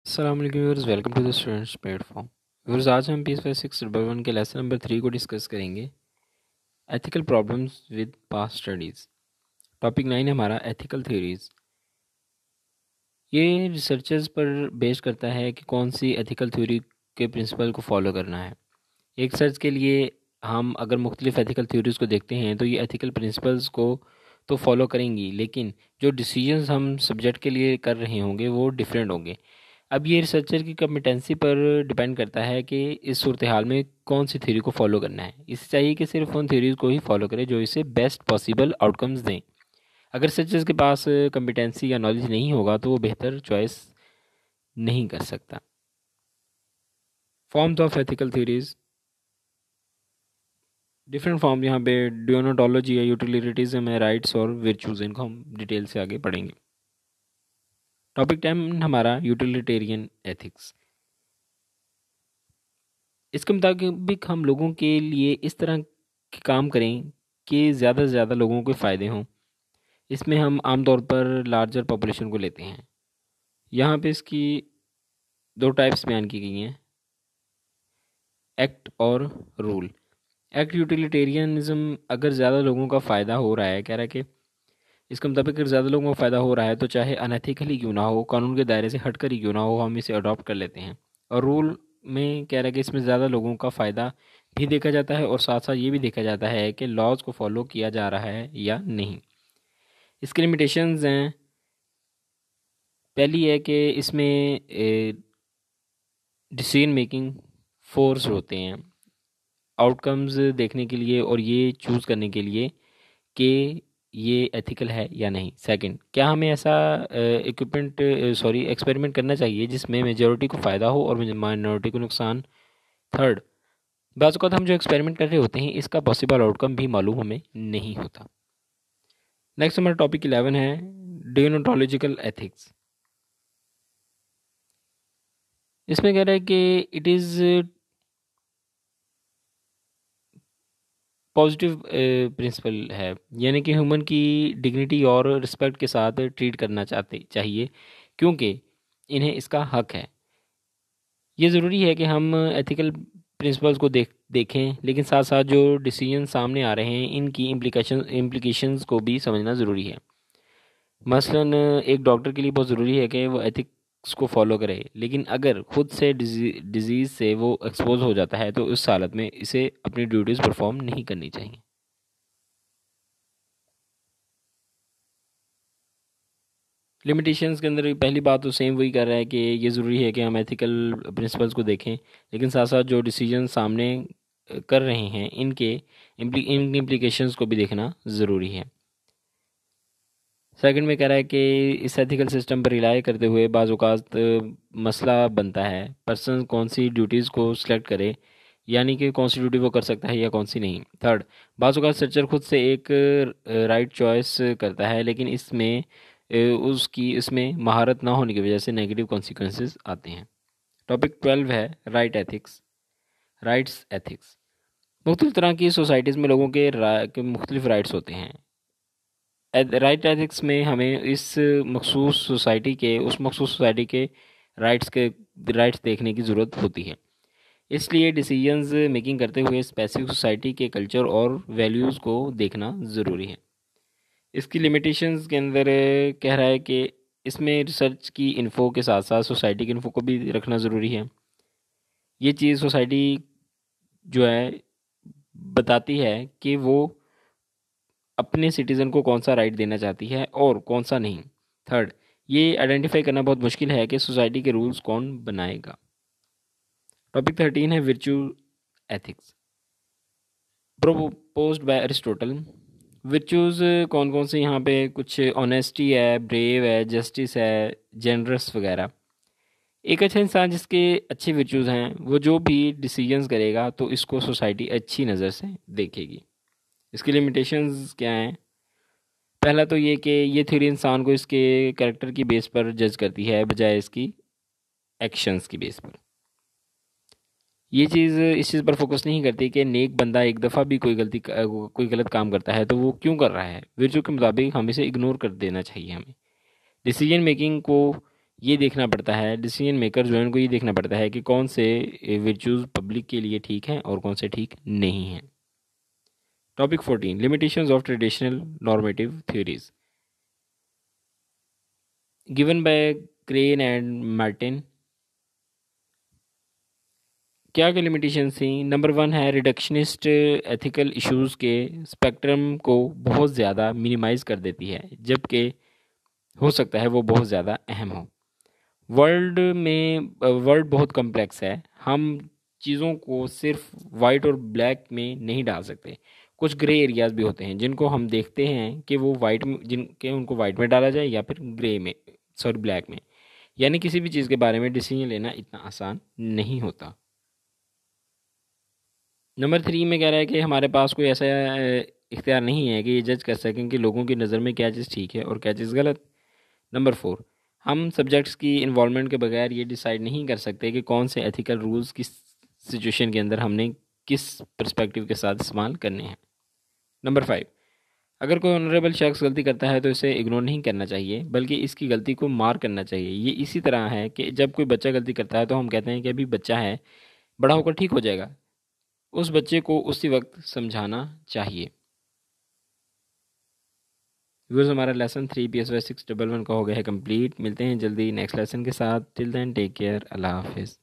अस्सलाम वालेकुम viewers, welcome to the students platform. Viewers, आज हम पीस 5611 के लेसन नंबर 3 को डिस्कस करेंगे, ethical problems with past studies. Topic 9 है हमारा एथिकल थ्योरीज। ये रिसर्चर्स पर बेस करता है कि कौन सी एथिकल थ्योरी के प्रिंसिपल को फॉलो करना है। एक सर्च के लिए हम अगर मुख्तलिफ एथिकल थ्योरीज को देखते हैं तो ये एथिकल प्रिंसिपल्स को तो फॉलो करेंगी, लेकिन जो डिसीजंस हम सब्जेक्ट के लिए कर रहे होंगे वो डिफरेंट होंगे। अब ये रिसर्चर की कम्पिटेंसी पर डिपेंड करता है कि इस सूरत हाल में कौन सी थ्योरी को फॉलो करना है। इसे चाहिए कि सिर्फ उन थ्योरीज को ही फॉलो करे जो इसे बेस्ट पॉसिबल आउटकम्स दें। अगर रिसर्चर्स के पास कम्पिटेंसी या नॉलेज नहीं होगा तो वो बेहतर चॉइस नहीं कर सकता। Forms of ethical theories, different form यहाँ पे डियोनोटोलॉजी है, यूटिलिटिज्म है, राइट्स और विर्चूज, इनको हम डिटेल से आगे पढ़ेंगे। टॉपिक 10 हमारा यूटिलिटेरियन एथिक्स। इसके मुताबिक हम लोगों के लिए इस तरह के काम करें कि ज़्यादा से ज़्यादा लोगों के फ़ायदे हों। इसमें हम आमतौर पर लार्जर पॉपुलेशन को लेते हैं। यहाँ पे इसकी दो टाइप्स बयान की गई हैं, एक्ट और रूल। एक्ट यूटिलिटेरियनिज्म, अगर ज़्यादा लोगों का फ़ायदा हो रहा है, कह रहा है कि इसके मुताबिक अगर ज़्यादा लोगों को फ़ायदा हो रहा है तो चाहे अनएथिकली क्यों ना हो, कानून के दायरे से हटकर ही क्यों ना हो, हम इसे अडॉप्ट कर लेते हैं। और रूल में कह रहा है कि इसमें ज़्यादा लोगों का फ़ायदा भी देखा जाता है और साथ साथ ये भी देखा जाता है कि लॉज को फॉलो किया जा रहा है या नहीं। इसकी लिमिटेशंस हैं। पहली है कि इसमें डिसीजन मेकिंग फोर्स होते हैं आउटकम्स देखने के लिए और ये चूज़ करने के लिए कि ये एथिकल है या नहीं। सेकंड, क्या हमें ऐसा एक्सपेरिमेंट करना चाहिए जिसमें मेजॉरिटी को फ़ायदा हो और माइनॉरिटी को नुकसान। थर्ड, बाज़ औक़ात हम जो एक्सपेरिमेंट कर रहे होते हैं इसका पॉसिबल आउटकम भी मालूम हमें नहीं होता। नेक्स्ट हमारा टॉपिक 11 है डियोनोटोलॉजिकल एथिक्स। इसमें कह रहा है कि इट इज़ पॉजिटिव प्रिंसिपल है, यानी कि ह्यूमन की डिग्निटी और रिस्पेक्ट के साथ ट्रीट करना चाहते चाहिए क्योंकि इन्हें इसका हक है। ये ज़रूरी है कि हम एथिकल प्रिंसिपल्स को देखें, लेकिन साथ साथ जो डिसीजन सामने आ रहे हैं इनकी इम्प्लिकेशंस को भी समझना ज़रूरी है। मसलन एक डॉक्टर के लिए बहुत ज़रूरी है कि वो एथिक्स को फॉलो करे, लेकिन अगर खुद से डिजीज़ से वो एक्सपोज हो जाता है तो उस हालत में इसे अपनी ड्यूटीज़ परफॉर्म नहीं करनी चाहिए। लिमिटेशंस के अंदर पहली बात तो सेम वही कर रहा है कि ये ज़रूरी है कि हम एथिकल प्रिंसिपल्स को देखें, लेकिन साथ साथ जो डिसीजन सामने कर रहे हैं इनके इन इम्प्लीकेशंस को भी देखना ज़रूरी है। सेकंड में कह रहा है कि इस एथिकल सिस्टम पर रिलाई करते हुए बाज़ औक़ात मसला बनता है पर्सन कौन सी ड्यूटीज़ को सिलेक्ट करे, यानी कि कौन सी ड्यूटी वो कर सकता है या कौन सी नहीं। थर्ड, बाज़ औक़ात सर्चर खुद से एक राइट चॉइस करता है, लेकिन उसकी इसमें महारत ना होने की वजह से नेगेटिव कॉन्सिक्वेंसेस आते हैं। टॉपिक 12 है राइट्स एथिक्स। मुख्तलिफ तरह की सोसाइटीज़ में लोगों के मुख्तलिफ राइट्स होते हैं। राइट एथिक्स में हमें उस मखसूस सोसाइटी के राइट्स देखने की ज़रूरत होती है। इसलिए डिसीजंस मेकिंग करते हुए स्पेसिफिक सोसाइटी के कल्चर और वैल्यूज़ को देखना ज़रूरी है। इसकी लिमिटेशंस के अंदर कह रहा है कि इसमें रिसर्च की इन्फो के साथ साथ सोसाइटी की इन्फो को भी रखना ज़रूरी है। ये चीज़ सोसाइटी जो है बताती है कि वो अपने सिटीज़न को कौन सा राइट देना चाहती है और कौन सा नहीं। थर्ड, ये आइडेंटिफाई करना बहुत मुश्किल है कि सोसाइटी के रूल्स कौन बनाएगा। टॉपिक 13 है virtue ethics, proposed by Aristotle. Virtues कौन कौन से यहाँ पे कुछ ऑनेस्टी है, ब्रेव है, जस्टिस है, जेनरस वगैरह। एक अच्छा इंसान जिसके अच्छे विर्चूज़ हैं वो जो भी डिसीजंस करेगा तो इसको सोसाइटी अच्छी नज़र से देखेगी। इसकी लिमिटेशंस क्या हैं? पहला तो ये कि ये थ्योरी इंसान को इसके कैरेक्टर की बेस पर जज करती है बजाय इसकी एक्शंस की बेस पर। ये चीज़ इस चीज़ पर फोकस नहीं करती कि नेक बंदा एक दफ़ा भी कोई गलत काम करता है तो वो क्यों कर रहा है। विर्चू के मुताबिक हम इसे इग्नोर कर देना चाहिए हमें। डिसीजन मेकिंग को ये देखना पड़ता है, डिसीजन मेकर जो है उनको ये देखना पड़ता है कि कौन से वर्चूज़ पब्लिक के लिए ठीक हैं और कौन से ठीक नहीं हैं। Topic 14, limitations of traditional normative theories, given by crane and Martin. क्या क्या लिमिटेशंस थी? नंबर 1 है रिडक्शनिस्ट एथिकल इश्यूज़ के स्पेक्ट्रम को बहुत ज़्यादा मिनिमाइज़ कर देती है, जबकि हो सकता है वो बहुत ज़्यादा अहम हो। वर्ल्ड बहुत कम्प्लेक्स है, हम चीज़ों को सिर्फ वाइट और ब्लैक में नहीं डाल सकते। कुछ ग्रे एरियाज़ भी होते हैं जिनको हम देखते हैं कि वो वाइट में, जिनके उनको वाइट में डाला जाए या फिर ग्रे में, सॉरी ब्लैक में। यानी किसी भी चीज़ के बारे में डिसीजन लेना इतना आसान नहीं होता। नंबर 3 में कह रहा है कि हमारे पास कोई ऐसा इख्तियार नहीं है कि ये जज कर सकें कि लोगों की नज़र में क्या चीज़ ठीक है और क्या चीज़ गलत। नंबर 4, हम सब्जेक्ट्स की इन्वॉल्वमेंट के बगैर ये डिसाइड नहीं कर सकते कि कौन से एथिकल रूल्स किस सिचुएशन के अंदर हमने किस पर्सपेक्टिव के साथ इस्तेमाल करने हैं। नंबर 5, अगर कोई ऑनरेबल शख्स गलती करता है तो इसे इग्नोर नहीं करना चाहिए, बल्कि इसकी गलती को मार करना चाहिए। ये इसी तरह है कि जब कोई बच्चा गलती करता है तो हम कहते हैं कि अभी बच्चा है, बड़ा होकर ठीक हो जाएगा। उस बच्चे को उसी वक्त समझाना चाहिए। व्यूअर्स, हमारा लेसन 3 PSY 611 का हो गया है कंप्लीट। मिलते हैं जल्दी नेक्स्ट लेसन के साथ। टिल देन टेक केयर, अल्लाह हाफिज़।